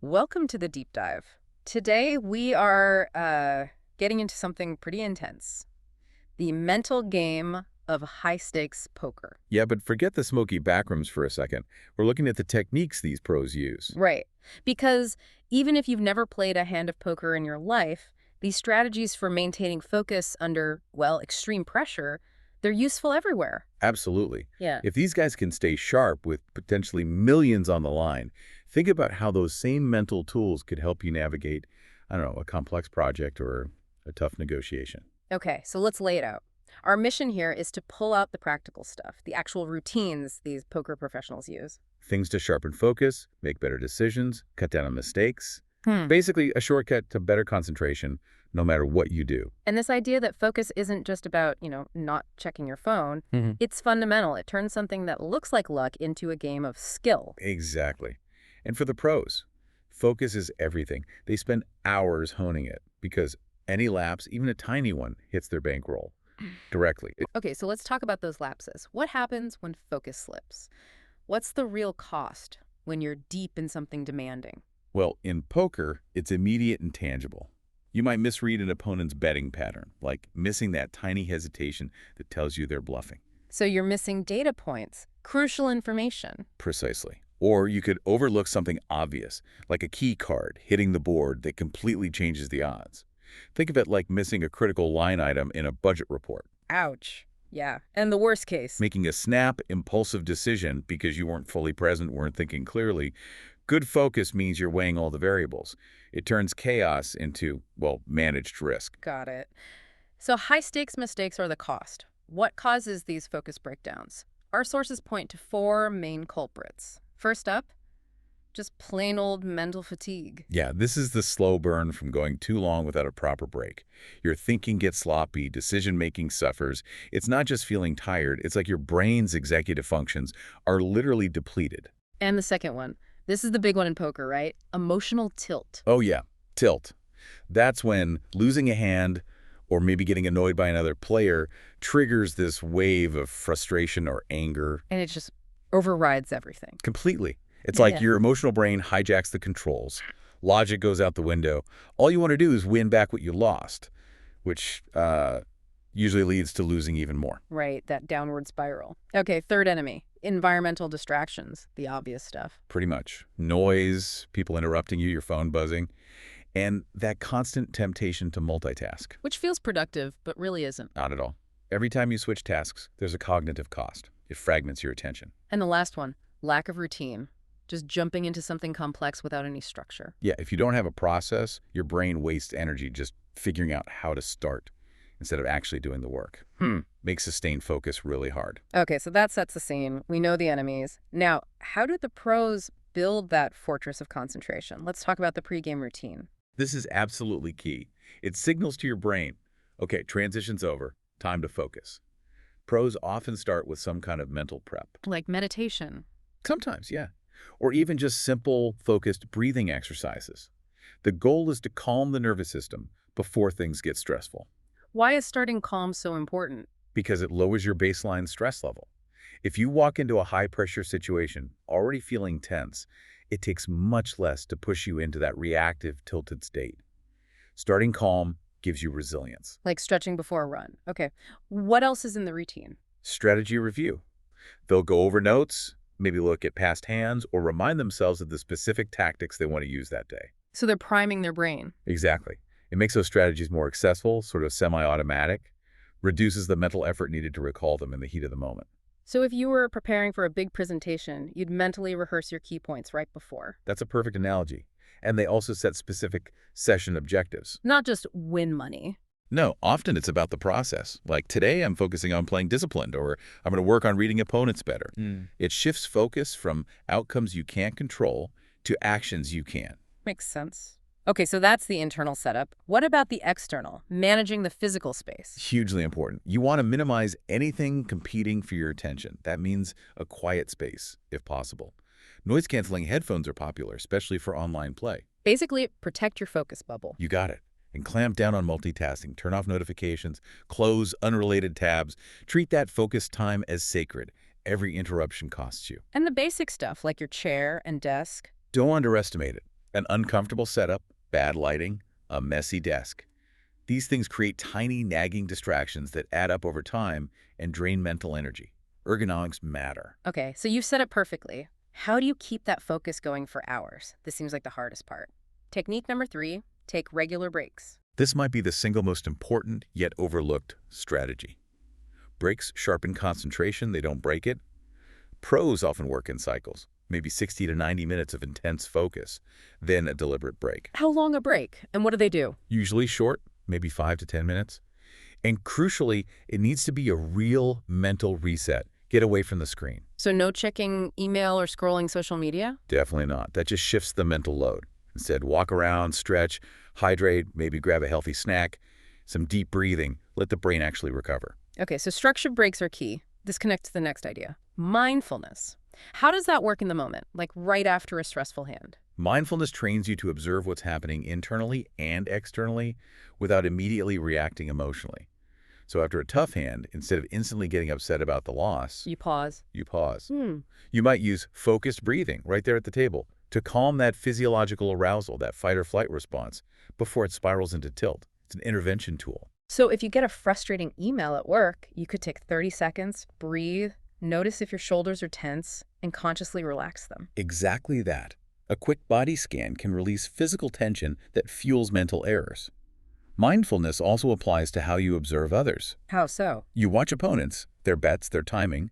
Welcome to the deep dive. Today we are getting into something pretty intense. The mental game of high-stakes poker. Yeah, but forget the smoky backrooms for a second. We're looking at the techniques these pros use. Right. Because even if you've never played a hand of poker in your life, these strategies for maintaining focus under, well, extreme pressure, they're useful everywhere. Absolutely. Yeah. If these guys can stay sharp with potentially millions on the line, think about how those same mental tools could help you navigate, I don't know, a complex project or a tough negotiation. Okay, so let's lay it out. Our mission here is to pull out the practical stuff, the actual routines these poker professionals use. Things to sharpen focus, make better decisions, cut down on mistakes. Hmm. Basically, a shortcut to better concentration, no matter what you do. And this idea that focus isn't just about, not checking your phone, Mhm. it's fundamental. It turns something that looks like luck into a game of skill. Exactly. And for the pros, focus is everything. They spend hours honing it because any lapse, even a tiny one, hits their bankroll directly. Okay, so let's talk about those lapses. What happens when focus slips? What's the real cost when you're deep in something demanding? Well, in poker, it's immediate and tangible. You might misread an opponent's betting pattern, like missing that tiny hesitation that tells you they're bluffing. So you're missing data points, crucial information. Precisely. Or you could overlook something obvious, like a key card hitting the board that completely changes the odds. Think of it like missing a critical line item in a budget report. Ouch. Yeah. And the worst case. Making a snap, impulsive decision because you weren't fully present, weren't thinking clearly. Good focus means you're weighing all the variables. It turns chaos into, well, managed risk. Got it. So high-stakes mistakes are the cost. What causes these focus breakdowns? Our sources point to four main culprits. First up, just plain old mental fatigue. Yeah, this is the slow burn from going too long without a proper break. Your thinking gets sloppy, decision-making suffers. It's not just feeling tired, it's like your brain's executive functions are literally depleted. And the second one, this is the big one in poker, right? Emotional tilt. Oh yeah, tilt. That's when losing a hand or maybe getting annoyed by another player triggers this wave of frustration or anger. And it just overrides everything. Completely. It's like your emotional brain hijacks the controls. Logic goes out the window. All you want to do is win back what you lost, which usually leads to losing even more. Right, that downward spiral. Okay, third enemy, environmental distractions, the obvious stuff. Pretty much. Noise, people interrupting you, your phone buzzing, and that constant temptation to multitask. Which feels productive, but really isn't. Not at all. Every time you switch tasks, there's a cognitive cost. It fragments your attention. And the last one, lack of routine. Just jumping into something complex without any structure. Yeah, if you don't have a process, your brain wastes energy just figuring out how to start instead of actually doing the work. Makes sustained focus really hard. Okay, so that sets the scene. We know the enemies. Now, how do the pros build that fortress of concentration? Let's talk about the pregame routine. This is absolutely key. It signals to your brain, okay, transition's over, time to focus. Pros often start with some kind of mental prep. Like meditation. Sometimes, yeah. Or even just simple, focused breathing exercises. The goal is to calm the nervous system before things get stressful, Why is starting calm so important? because it lowers your baseline stress level. If you walk into a high-pressure situation already feeling tense, it takes much less to push you into that reactive, tilted state. Starting calm gives you resilience. Like stretching before a run. Okay, what else is in the routine? Strategy review. They'll go over notes, maybe look at past hands, or remind themselves of the specific tactics they want to use that day. So they're priming their brain. Exactly. It makes those strategies more accessible, sort of semi-automatic, reduces the mental effort needed to recall them in the heat of the moment. So if you were preparing for a big presentation, you'd mentally rehearse your key points right before. That's a perfect analogy. And they also set specific session objectives. Not just win money. No, often it's about the process. Like today, I'm focusing on playing disciplined, or I'm going to work on reading opponents better. It shifts focus from outcomes you can't control to actions you can. Makes sense. Okay, so that's the internal setup. What about the external, managing the physical space? Hugely important. You want to minimize anything competing for your attention. That means a quiet space, if possible. Noise-canceling headphones are popular, especially for online play. Basically, protect your focus bubble. You got it. And clamp down on multitasking. Turn off notifications, close unrelated tabs. Treat that focus time as sacred. Every interruption costs you. And the basic stuff, like your chair and desk. Don't underestimate it. An uncomfortable setup, bad lighting, a messy desk. These things create tiny, nagging distractions that add up over time and drain mental energy. Ergonomics matter. Okay, so you said it perfectly. How do you keep that focus going for hours? This seems like the hardest part. Technique number 3, take regular breaks. This might be the single most important yet overlooked strategy. Breaks sharpen concentration, they don't break it. Pros often work in cycles, maybe 60 to 90 minutes of intense focus, then a deliberate break. How long a break? And what do they do? Usually short, maybe 5 to 10 minutes. And crucially, it needs to be a real mental reset. Get away from the screen. So no checking email or scrolling social media? Definitely not. That just shifts the mental load. Instead, walk around, stretch, hydrate, maybe grab a healthy snack, some deep breathing. Let the brain actually recover. Okay, so structured breaks are key. This connects to the next idea. Mindfulness. How does that work in the moment, like right after a stressful hand? Mindfulness trains you to observe what's happening internally and externally without immediately reacting emotionally. So after a tough hand, instead of instantly getting upset about the loss, You pause. you pause. Hmm. You might use focused breathing right there at the table to calm that physiological arousal, that fight or flight response, before it spirals into tilt. It's an intervention tool. So if you get a frustrating email at work, you could take 30 seconds, breathe, notice if your shoulders are tense, and consciously relax them. Exactly that. A quick body scan can release physical tension that fuels mental errors. Mindfulness also applies to how you observe others. How so? You watch opponents, their bets, their timing,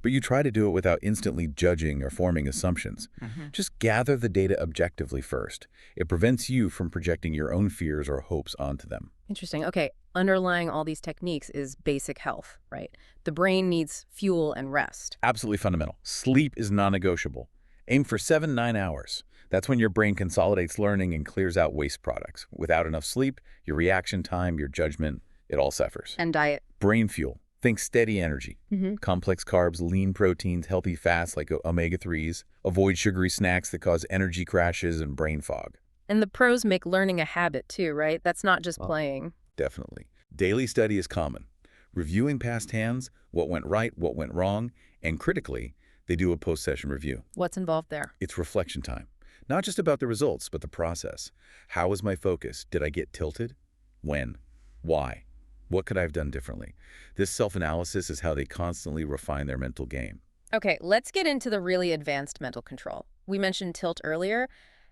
but you try to do it without instantly judging or forming assumptions. Just gather the data objectively first. It prevents you from projecting your own fears or hopes onto them. Interesting. Okay, underlying all these techniques is basic health, right? The brain needs fuel and rest. Absolutely fundamental. Sleep is non-negotiable. Aim for 7-9 hours. That's when your brain consolidates learning and clears out waste products. Without enough sleep, your reaction time, your judgment, it all suffers. And diet. Brain fuel. Think steady energy. Complex carbs, lean proteins, healthy fats like omega-3s. Avoid sugary snacks that cause energy crashes and brain fog. And the pros make learning a habit too, right? That's not just playing. Definitely. Daily study is common. Reviewing past hands, what went right, what went wrong, and critically, they do a post-session review. What's involved there? It's reflection time. Not just about the results, but the process. How was my focus? Did I get tilted? When? Why? What could I have done differently? This self-analysis is how they constantly refine their mental game. Okay, let's get into the really advanced mental control. We mentioned tilt earlier.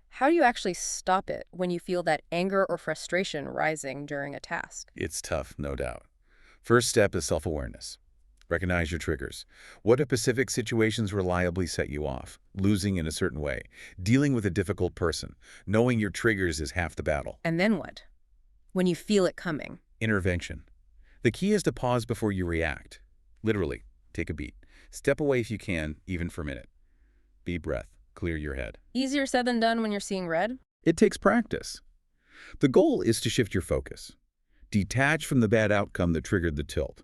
How do you actually stop it when you feel that anger or frustration rising during a task? It's tough, no doubt. First step is self-awareness. Recognize your triggers. What specific situations reliably set you off? Losing in a certain way. Dealing with a difficult person. Knowing your triggers is half the battle. And then what? When you feel it coming. Intervention. The key is to pause before you react. Literally, take a beat. Step away if you can, even for a minute. Deep breath. Clear your head. Easier said than done when you're seeing red? It takes practice. The goal is to shift your focus. Detach from the bad outcome that triggered the tilt.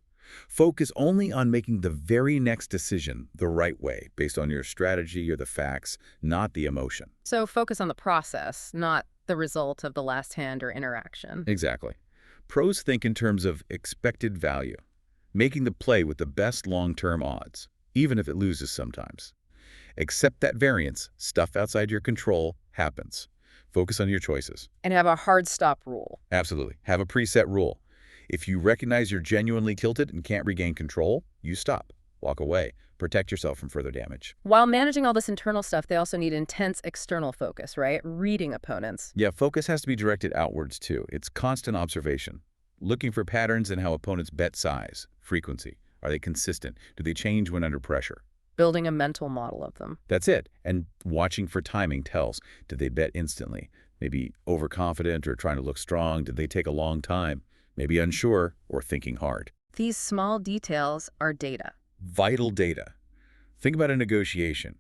Focus only on making the very next decision the right way, based on your strategy or the facts, not the emotion. So focus on the process, not the result of the last hand or interaction. Exactly. Pros think in terms of expected value, making the play with the best long-term odds, even if it loses sometimes. Accept that variance, stuff outside your control, happens. Focus on your choices. And have a hard stop rule. Absolutely. Have a preset rule. If you recognize you're genuinely tilted and can't regain control, you stop. Walk away. Protect yourself from further damage. While managing all this internal stuff, they also need intense external focus, right? Reading opponents. Yeah, focus has to be directed outwards too. It's constant observation. Looking for patterns in how opponents bet size, frequency. Are they consistent? Do they change when under pressure? Building a mental model of them. That's it. And watching for timing tells. Did they bet instantly? Maybe overconfident or trying to look strong? Did they take a long time? Maybe unsure or thinking hard. These small details are data. Vital data. Think about a negotiation.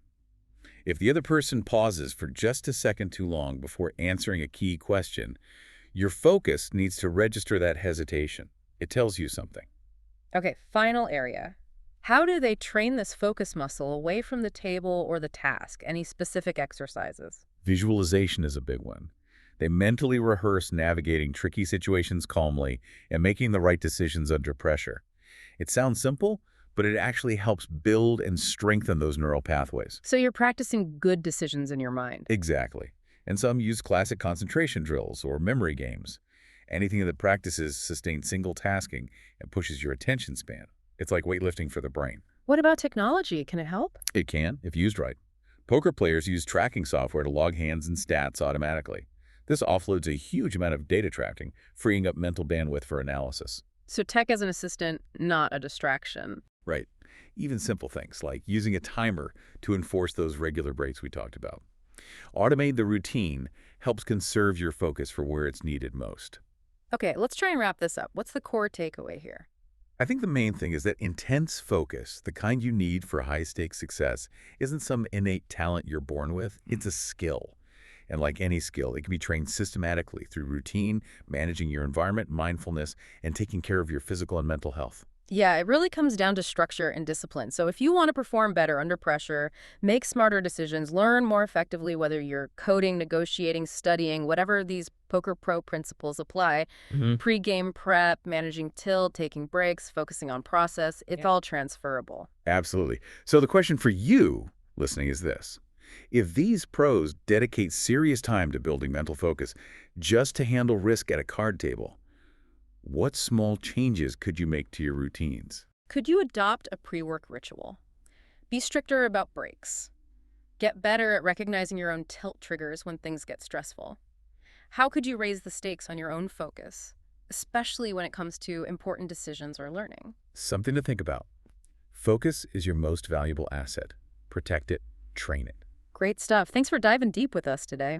If the other person pauses for just a second too long before answering a key question, your focus needs to register that hesitation. It tells you something. Okay, final area. How do they train this focus muscle away from the table or the task? Any specific exercises? Visualization is a big one. They mentally rehearse navigating tricky situations calmly and making the right decisions under pressure. It sounds simple, but it actually helps build and strengthen those neural pathways. So you're practicing good decisions in your mind. Exactly. And some use classic concentration drills or memory games. Anything that practices sustained single tasking and pushes your attention span. It's like weightlifting for the brain. What about technology? Can it help? It can, if used right. Poker players use tracking software to log hands and stats automatically. This offloads a huge amount of data tracking, freeing up mental bandwidth for analysis. So tech as an assistant, not a distraction. Right. Even simple things like using a timer to enforce those regular breaks we talked about. Automate the routine helps conserve your focus for where it's needed most. Okay, let's try and wrap this up. What's the core takeaway here? I think the main thing is that intense focus, the kind you need for high-stakes success, isn't some innate talent you're born with. It's a skill. And like any skill, it can be trained systematically through routine, managing your environment, mindfulness, and taking care of your physical and mental health. Yeah, it really comes down to structure and discipline. So if you want to perform better under pressure, make smarter decisions, learn more effectively, whether you're coding, negotiating, studying, whatever these Poker Pro principles apply, pre-game prep, managing tilt, taking breaks, focusing on process, it's all transferable. Absolutely. So the question for you listening is this. If these pros dedicate serious time to building mental focus just to handle risk at a card table, what small changes could you make to your routines? Could you adopt a pre-work ritual? Be stricter about breaks. Get better at recognizing your own tilt triggers when things get stressful. How could you raise the stakes on your own focus, especially when it comes to important decisions or learning? Something to think about. Focus is your most valuable asset. Protect it, train it. Great stuff. Thanks for diving deep with us today.